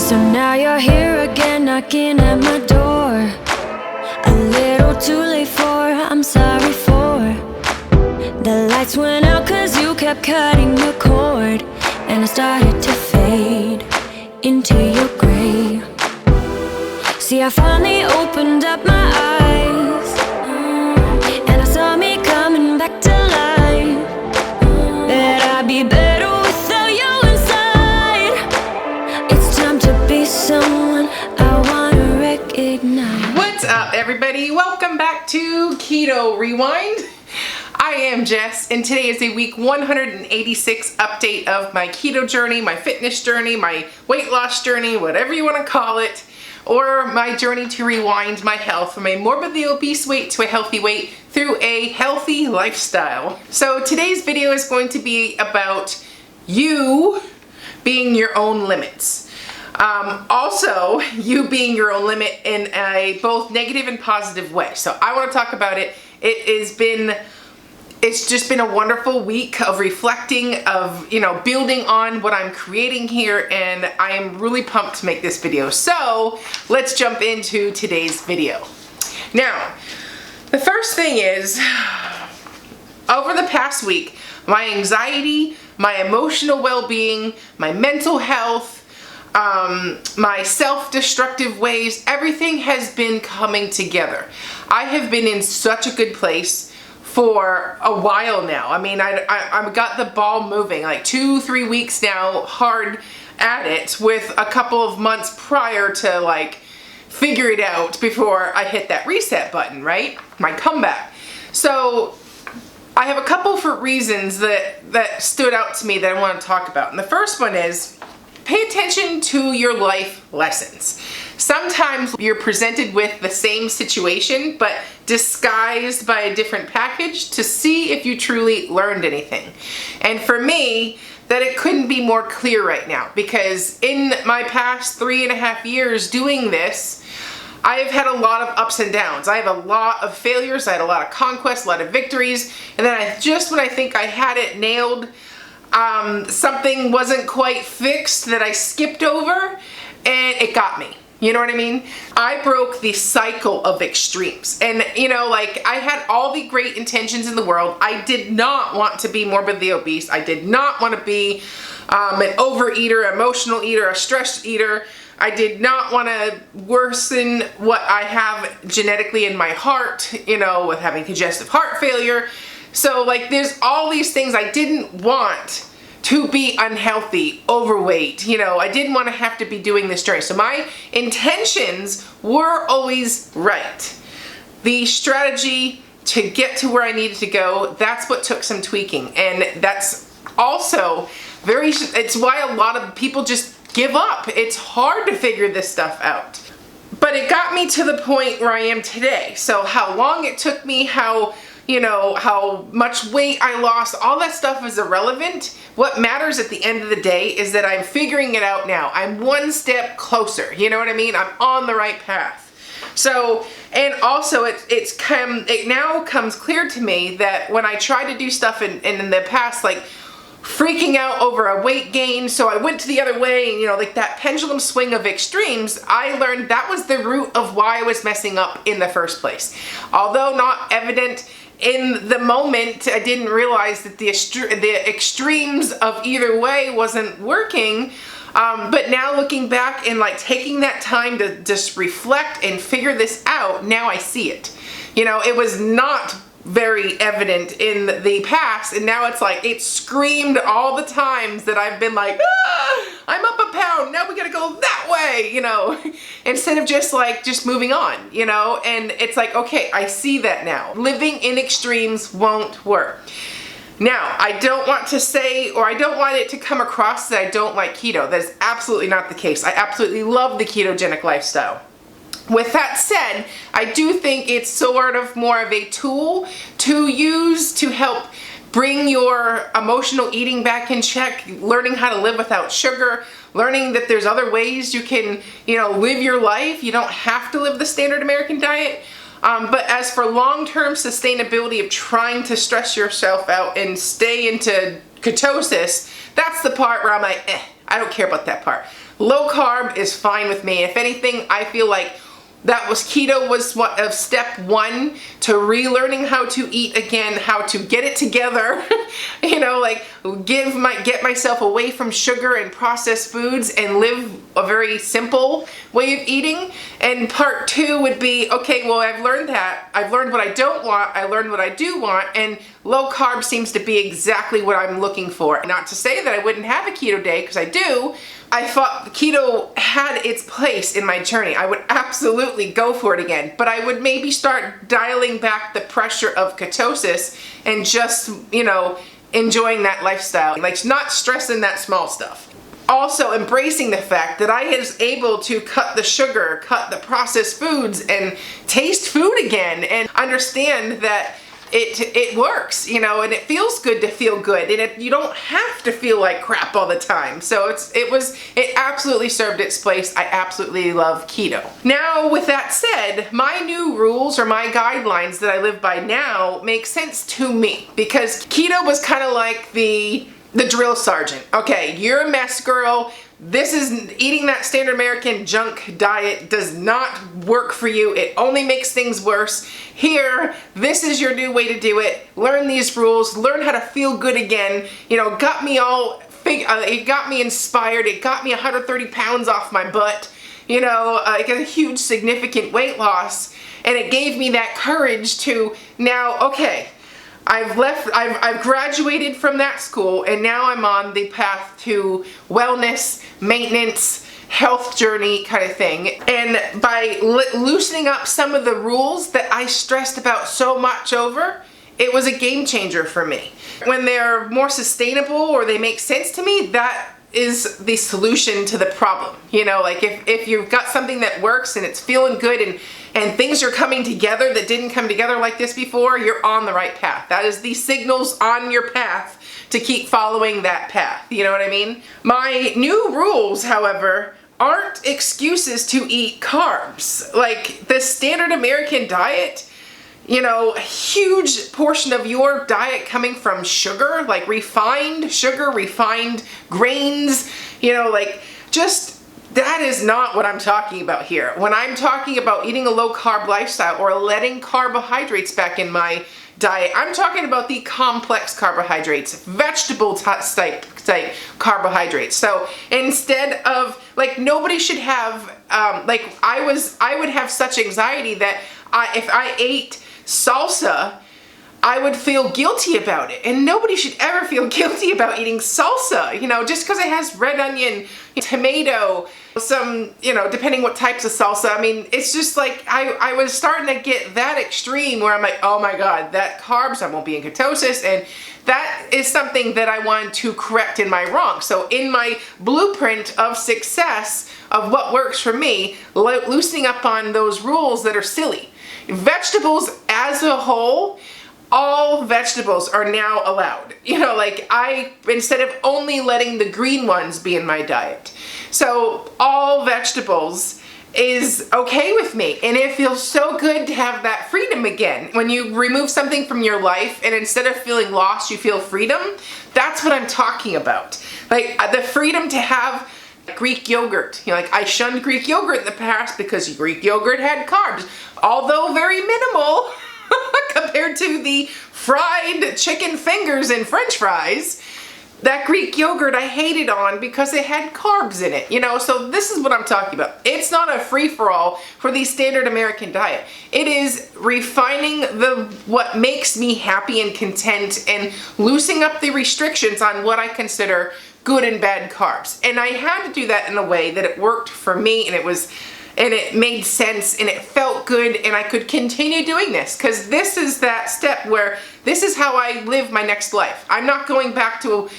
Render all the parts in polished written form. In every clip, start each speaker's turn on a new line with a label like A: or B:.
A: So now you're here again, knocking at my door. A little too late for, I'm sorry for. The lights went out cause you kept cutting the cord, and I started to fade into your gray. See, I finally opened up my eyes, and I saw me coming back to life. That I'd be better without you inside. It's time to be someone I wanna recognize.
B: What's up, everybody? Welcome back to Keto Rewind. I am Jess, and today is a week 186 update of my keto journey, my fitness journey, my weight loss journey, whatever you want to call it, or my journey to rewind my health from a morbidly obese weight to a healthy weight through a healthy lifestyle. So today's video is going to be about you being your own limits. Also, you being your own limit in a both negative and positive way. So I want to talk about it. It's just been a wonderful week of reflecting, of, building on what I'm creating here, and I am really pumped to make this video. So let's jump into today's video. Now, the first thing is, over the past week, my anxiety, my emotional well-being, my mental health, my self-destructive ways, everything has been coming together. I have been in such a good place for a while now. I mean, I've got the ball moving, like 2-3 weeks now, hard at it, with a couple of months prior to figure it out before I hit that reset button, right? My comeback. So I have a couple for reasons that stood out to me that I want to talk about. And the first one is, pay attention to your life lessons. Sometimes you're presented with the same situation, but disguised by a different package to see if you truly learned anything. And for me, that it couldn't be more clear right now, because in my past 3.5 years doing this, I have had a lot of ups and downs. I have a lot of failures, I had a lot of conquests, a lot of victories, and then when I think I had it nailed, something wasn't quite fixed that I skipped over, and it got me. You know what I mean? I broke the cycle of extremes. And, I had all the great intentions in the world. I did not want to be morbidly obese. I did not want to be an overeater, emotional eater, a stress eater. I did not want to worsen what I have genetically in my heart, with having congestive heart failure. So, there's all these things I didn't want to be unhealthy, overweight. I didn't want to have to be doing this journey. So my intentions were always right. The strategy to get to where I needed to go, that's what took some tweaking. And that's also it's why a lot of people just give up. It's hard to figure this stuff out. But it got me to the point where I am today. So how long it took me, how much weight I lost, all that stuff is irrelevant. What matters at the end of the day is that I'm figuring it out now. I'm one step closer, you know what I mean? I'm on the right path. So, and also it now comes clear to me that when I tried to do stuff in the past, freaking out over a weight gain, so I went to the other way, and that pendulum swing of extremes, I learned that was the root of why I was messing up in the first place. Although not evident in the moment, I didn't realize that the extremes of either way wasn't working. But now looking back and taking that time to just reflect and figure this out, now I see it. It was not very evident in the past, and now it screamed all the times that I've been I'm up a pound, now we gotta go that way, instead of just moving on, and it's okay, I see that now. Living in extremes won't work. Now, I don't want to say, or I don't want it to come across that I don't like keto. That is absolutely not the case. I absolutely love the ketogenic lifestyle. With that said, I do think it's sort of more of a tool to use to help bring your emotional eating back in check, learning how to live without sugar, learning that there's other ways you can, live your life. You don't have to live the standard American diet. But as for long-term sustainability of trying to stress yourself out and stay into ketosis, that's the part where I'm I don't care about that part. Low carb is fine with me. If anything, I feel like keto was step one to relearning how to eat again, how to get it together, like get myself away from sugar and processed foods and live a very simple way of eating. And part two would be, okay, well, I've learned that. I've learned what I don't want. I learned what I do want. And low carb seems to be exactly what I'm looking for. Not to say that I wouldn't have a keto day, because I do. I thought keto had its place in my journey. I would absolutely go for it again, but I would maybe start dialing back the pressure of ketosis and just, enjoying that lifestyle, like not stressing that small stuff. Also embracing the fact that I was able to cut the sugar, cut the processed foods, and taste food again, and understand that it works, and it feels good to feel good, and you don't have to feel like crap all the time. So it absolutely served its place. I absolutely love keto. Now, with that said, my new rules or my guidelines that I live by now make sense to me, because keto was kind of like the drill sergeant. Okay, you're a mess, girl. This is eating that standard American junk diet does not work for you. It only makes things worse. Here, this is your new way to do it. Learn these rules, learn how to feel good again. Got me it got me inspired. It got me 130 pounds off my butt. I got a huge significant weight loss, and it gave me that courage to now, okay, I've graduated from that school, and now I'm on the path to wellness, maintenance, health journey kind of thing. And by loosening up some of the rules that I stressed about so much over, it was a game changer for me. When they're more sustainable or they make sense to me, that is the solution to the problem. Like if you've got something that works and it's feeling good and things are coming together that didn't come together like this before, you're on the right path. That is the signals on your path to keep following that path. You know what I mean? My new rules, however, aren't excuses to eat carbs. Like the standard American diet, a huge portion of your diet coming from sugar, like refined sugar, refined grains, that is not what I'm talking about here. When I'm talking about eating a low carb lifestyle or letting carbohydrates back in my diet, I'm talking about the complex carbohydrates, vegetable type carbohydrates. So instead of, nobody should have, I would have such anxiety that if I ate salsa, I would feel guilty about it. And nobody should ever feel guilty about eating salsa, just because it has red onion, tomato, some, depending what types of salsa. I mean, it's just like, I was starting to get that extreme where I'm like, oh my God, that carbs, I won't be in ketosis. And that is something that I wanted to correct in my wrong. So in my blueprint of success of what works for me, loosening up on those rules that are silly. Vegetables as a whole, all vegetables are now allowed. Instead of only letting the green ones be in my diet. So all vegetables is okay with me. And it feels so good to have that freedom again. When you remove something from your life and instead of feeling lost, you feel freedom. That's what I'm talking about. The freedom to have Greek yogurt. I shunned Greek yogurt in the past because Greek yogurt had carbs, although very minimal compared to the fried chicken fingers and French fries. That Greek yogurt I hated on because it had carbs in it, so this is what I'm talking about. It's not a free-for-all for the standard American diet. It is refining what makes me happy and content and loosening up the restrictions on what I consider good and bad carbs. And I had to do that in a way that it worked for me, and it made sense, and it felt good, and I could continue doing this, because this is that step where this is how I live my next life. I'm not going back to,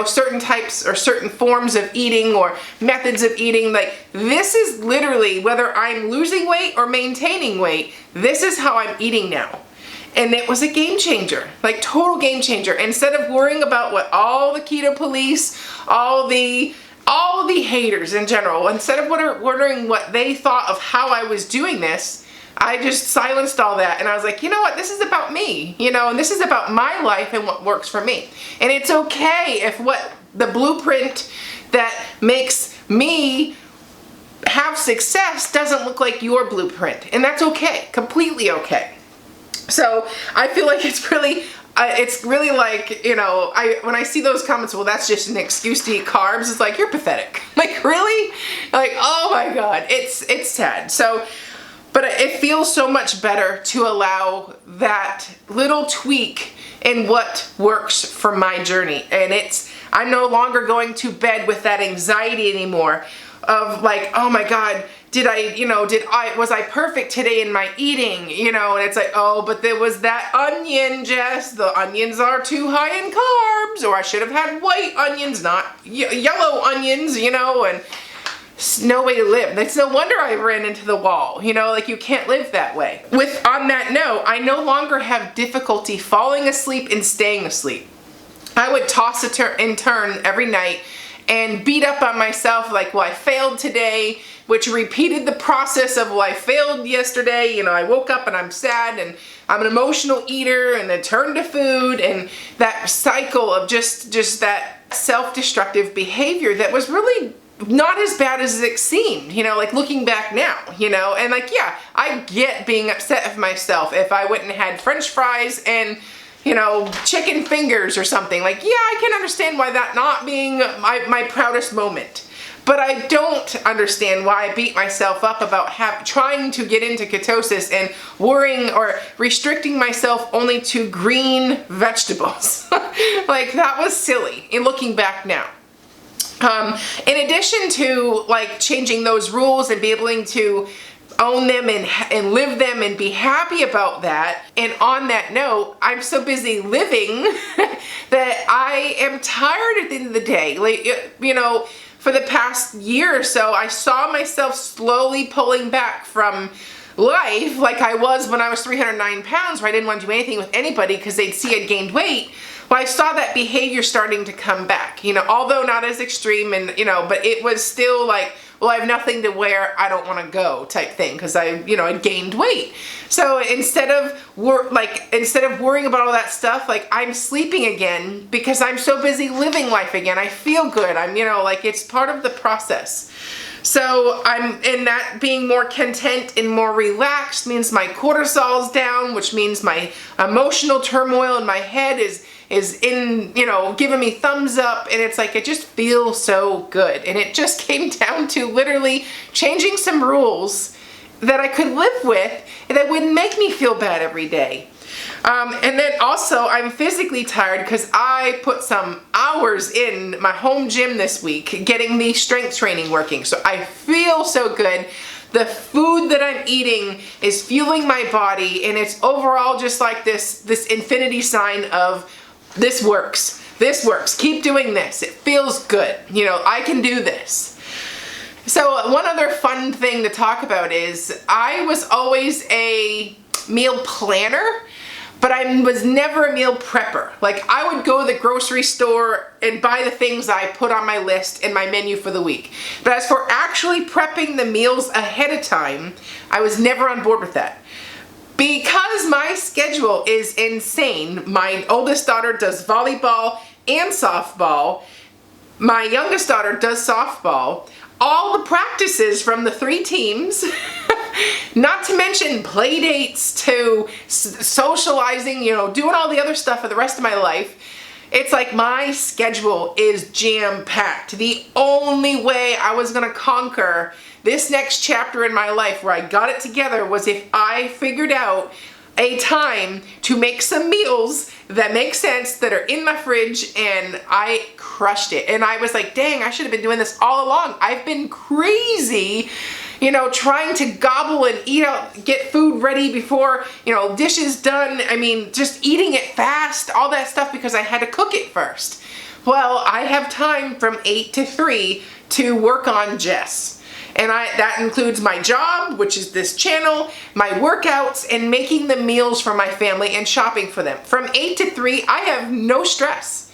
B: certain types or certain forms of eating or methods of eating. This is literally, whether I'm losing weight or maintaining weight, this is how I'm eating now. And it was a game changer, total game changer. Instead of worrying about what all the keto police, all the haters in general, instead of wondering what they thought of how I was doing this, I just silenced all that, and I was like, you know what, this is about me, and this is about my life and what works for me. And it's okay if what the blueprint that makes me have success doesn't look like your blueprint, and that's okay, completely okay. So I feel like it's really like, you know, when I see those comments, well, that's just an excuse to eat carbs, it's like, you're pathetic. Like, really? Like, oh my God, it's sad. So, but it feels so much better to allow that little tweak in what works for my journey. And I'm no longer going to bed with that anxiety anymore of like, oh my God, was I perfect today in my eating? You know, and it's like, oh, but there was that onion, Jess. The onions are too high in carbs, or I should have had white onions, not yellow onions, you know, and it's no way to live. It's no wonder I ran into the wall, you know, like you can't live that way. On that note, I no longer have difficulty falling asleep and staying asleep. I would toss and turn every night and beat up on myself like, well, I failed today, which repeated the process of, well, I failed yesterday. You know, I woke up and I'm sad and I'm an emotional eater, and then turn to food, and that cycle of just that self-destructive behavior that was really not as bad as it seemed, you know, like looking back now, you know, and like, yeah, I get being upset with myself if I went and had French fries and, you know, chicken fingers or something. Like, yeah, I can understand why that not being my proudest moment. But I don't understand why I beat myself up about trying to get into ketosis and worrying or restricting myself only to green vegetables. Like, that was silly in looking back now. In addition to like changing those rules and be able to own them and live them and be happy about that. And on that note, I'm so busy living that I am tired at the end of the day. Like, you know, for the past year or so, I saw myself slowly pulling back from life like I was when I was 309 pounds, where I didn't want to do anything with anybody because they'd see I'd gained weight. Well, I saw that behavior starting to come back, you know, although not as extreme, and, you know, but it was still like, well, I have nothing to wear, I don't want to go type thing, because I'd gained weight. So instead of worrying about all that stuff, like, I'm sleeping again because I'm so busy living life again. I feel good. I'm, you know, like, it's part of the process. So I'm in that being more content and more relaxed means my cortisol's down, which means my emotional turmoil in my head is in, you know, giving me thumbs up, and it's like, it just feels so good. And it just came down to literally changing some rules that I could live with and that wouldn't make me feel bad every day. And then also, I'm physically tired because I put some hours in my home gym this week getting the strength training working. So I feel so good. The food that I'm eating is fueling my body, and it's overall just like this infinity sign of, this works. This works. Keep doing this. It feels good. You know, I can do this. So one other fun thing to talk about is I was always a meal planner, but I was never a meal prepper. Like, I would go to the grocery store and buy the things I put on my list in my menu for the week. But as for actually prepping the meals ahead of time, I was never on board with that. Because my schedule is insane. My oldest daughter does volleyball and softball. My youngest daughter does softball. All the practices from the 3 teams, not to mention play dates to socializing, you know, doing all the other stuff for the rest of my life. It's like my schedule is jam-packed. The only way I was gonna conquer this next chapter in my life where I got it together was if I figured out a time to make some meals that make sense, that are in my fridge, and I crushed it. And I was like, dang, I should have been doing this all along. I've been crazy, you know, trying to gobble and eat out, get food ready before, you know, dishes done. I mean, just eating it fast, all that stuff, because I had to cook it first. Well, I have time from 8 to 3 to work on Jess. And that includes my job, which is this channel, my workouts, and making the meals for my family and shopping for them. From 8 to 3, I have no stress.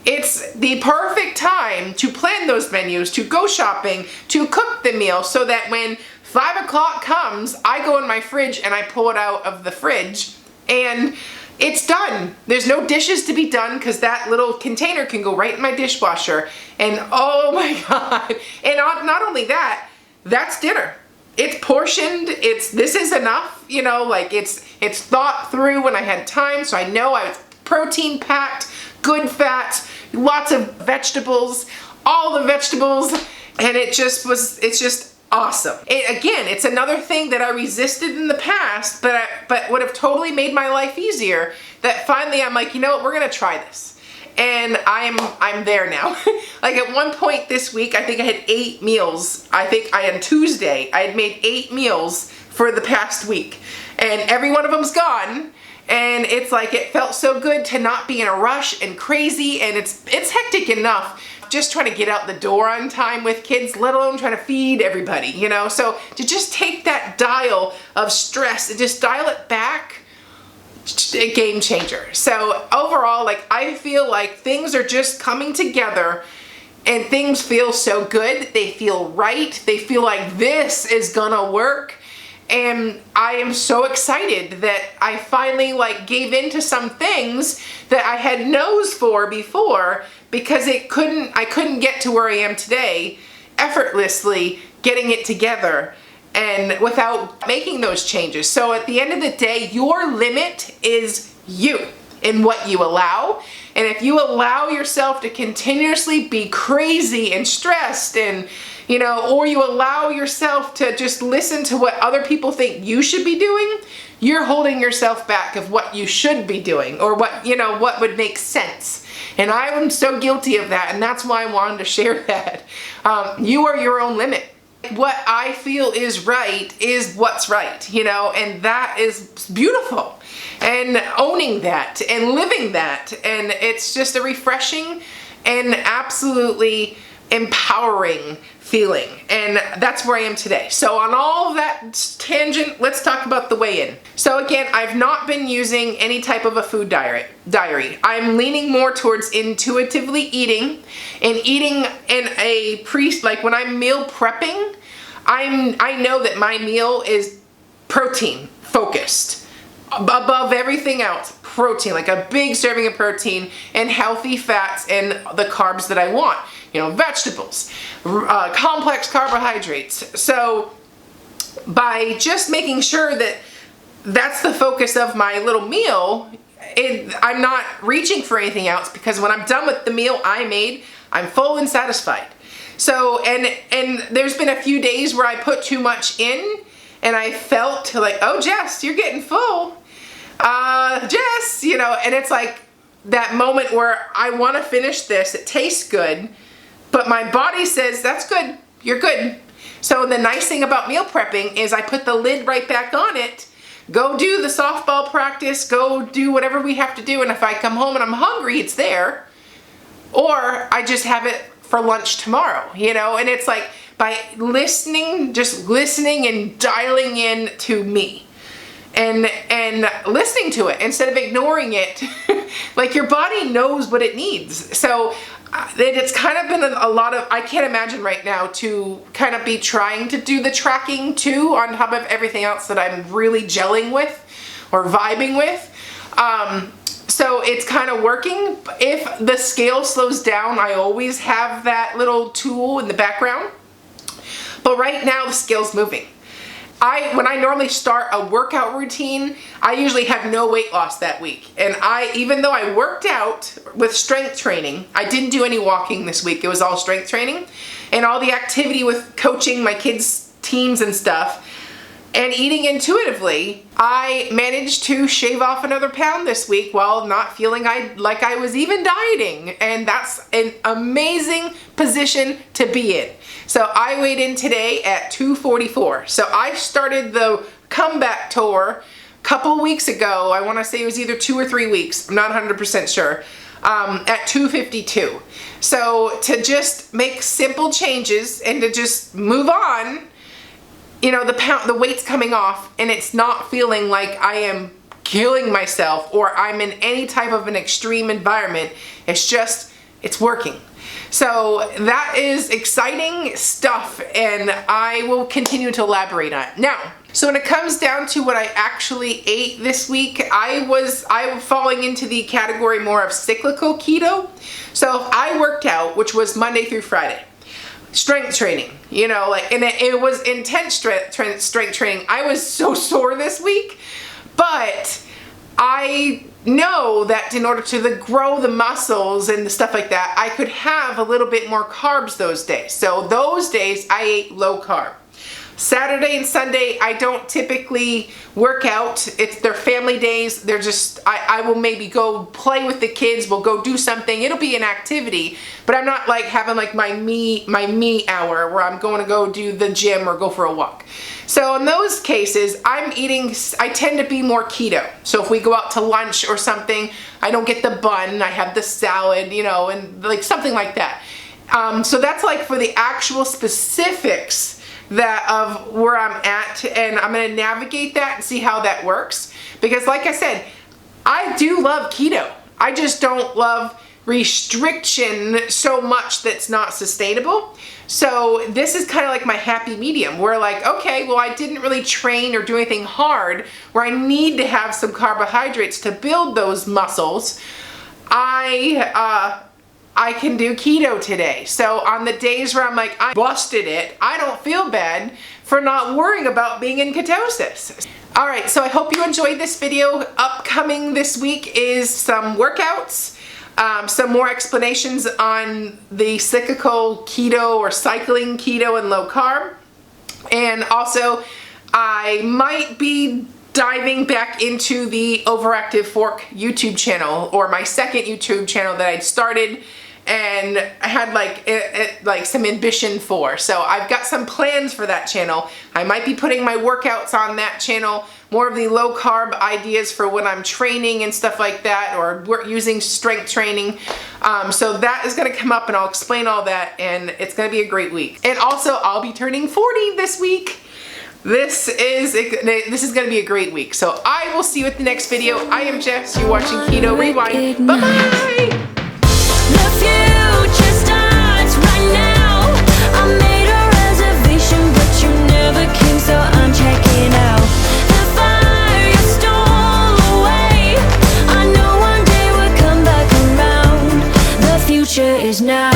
B: It's the perfect time to plan those menus, to go shopping, to cook the meal, so that when 5 o'clock comes, I go in my fridge and I pull it out of the fridge. And it's done. There's no dishes to be done because that little container can go right in my dishwasher. And oh my God. And not only that, that's dinner. It's portioned. This is enough, you know, like it's thought through when I had time. So I know I was protein packed, good fats, lots of vegetables, all the vegetables. And it's just awesome. Again, it's another thing that I resisted in the past, but would have totally made my life easier, that finally I'm like, you know what, we're gonna try this. And I'm there now. Like at one point this week, I think I had 8 meals. I think on Tuesday, I had made 8 meals for the past week. And every one of them's gone. And it's like, it felt so good to not be in a rush and crazy, and it's hectic enough just trying to get out the door on time with kids, let alone trying to feed everybody, you know? So to just take that dial of stress and just dial it back, a game changer. So overall, like, I feel like things are just coming together and things feel so good. They feel right. They feel like this is gonna work. And I am so excited that I finally like gave in to some things that I had no's for before, because I couldn't get to where I am today effortlessly getting it together and without making those changes. So at the end of the day, your limit is you and what you allow. And if you allow yourself to continuously be crazy and stressed, and you know, or you allow yourself to just listen to what other people think you should be doing, you're holding yourself back of what you should be doing, or what, you know, what would make sense. And I am so guilty of that, and that's why I wanted to share that. You are your own limit. What I feel is right is what's right, you know, and that is beautiful. And owning that and living that, and it's just a refreshing and absolutely empowering feeling. And that's where I am today. So on all of that tangent, let's talk about the weigh-in. So again, I've not been using any type of a food diary. I'm leaning more towards intuitively eating, and eating in a like when I'm meal prepping, I know that my meal is protein focused. Above everything else, protein, like a big serving of protein and healthy fats and the carbs that I want. You know, vegetables, complex carbohydrates. So by just making sure that that's the focus of my little meal, I'm not reaching for anything else, because when I'm done with the meal I made, I'm full and satisfied. So, and there's been a few days where I put too much in, and I felt like, oh, Jess, you're getting full. Jess, you know, and it's like that moment where I want to finish this. It tastes good, but my body says, that's good, you're good. So the nice thing about meal prepping is I put the lid right back on it, go do the softball practice, go do whatever we have to do, and if I come home and I'm hungry, it's there. Or I just have it for lunch tomorrow, you know? And it's like, by listening, just listening and dialing in to me and listening to it instead of ignoring it. Like, your body knows what it needs. So it's kind of been a lot of, I can't imagine right now to kind of be trying to do the tracking too on top of everything else that I'm really gelling with or vibing with. So it's kind of working. If the scale slows down, I always have that little tool in the background. But right now the scale's moving. When I normally start a workout routine, I usually have no weight loss that week. And even though I worked out with strength training, I didn't do any walking this week. It was all strength training and all the activity with coaching my kids' teams and stuff and eating intuitively. I managed to shave off another pound this week while not feeling like I was even dieting. And that's an amazing position to be in. So I weighed in today at 244. So I started the comeback tour a couple weeks ago. I want to say it was either 2 or 3 weeks. I'm not 100% sure. At 252. So to just make simple changes and to just move on, you know, the weight's coming off and it's not feeling like I am killing myself or I'm in any type of an extreme environment. It's just It's working. So that is exciting stuff, and I will continue to elaborate on it. Now, so when it comes down to what I actually ate this week, I was falling into the category more of cyclical keto. So if I worked out, which was Monday through Friday, strength training, you know, like, and it was intense strength training. I was so sore this week, but I know that in order to grow the muscles and the stuff like that, I could have a little bit more carbs those days. So those days I ate low carb. Saturday and Sunday, I don't typically work out. It's their family days. They're just, I will maybe go play with the kids. We'll go do something. It'll be an activity, but I'm not like having like my me hour where I'm going to go do the gym or go for a walk. So in those cases, I tend to be more keto. So if we go out to lunch or something, I don't get the bun, I have the salad, you know, and like something like that. So that's like for the actual specifics of where I'm at, and I'm gonna navigate that and see how that works. Because like I said, I do love keto. I just don't love restriction so much that's not sustainable. So this is kind of like my happy medium where like, okay, well, I didn't really train or do anything hard where I need to have some carbohydrates to build those muscles. I can do keto today. So on the days where I'm like, I busted it, I don't feel bad for not worrying about being in ketosis. All right, so I hope you enjoyed this video. Upcoming this week is some workouts, some more explanations on the cyclical keto or cycling keto and low carb. And also I might be diving back into the Overactive Fork YouTube channel, or my second YouTube channel that I'd started and I had like some ambition for. So I've got some plans for that channel. I might be putting my workouts on that channel, more of the low carb ideas for when I'm training and stuff like that, or using strength training. So that is gonna come up and I'll explain all that, and it's gonna be a great week. And also I'll be turning 40 this week. This is going to be a great week. So I will see you at the next video. I am Jess. You're watching Keto Rewind. Bye-bye.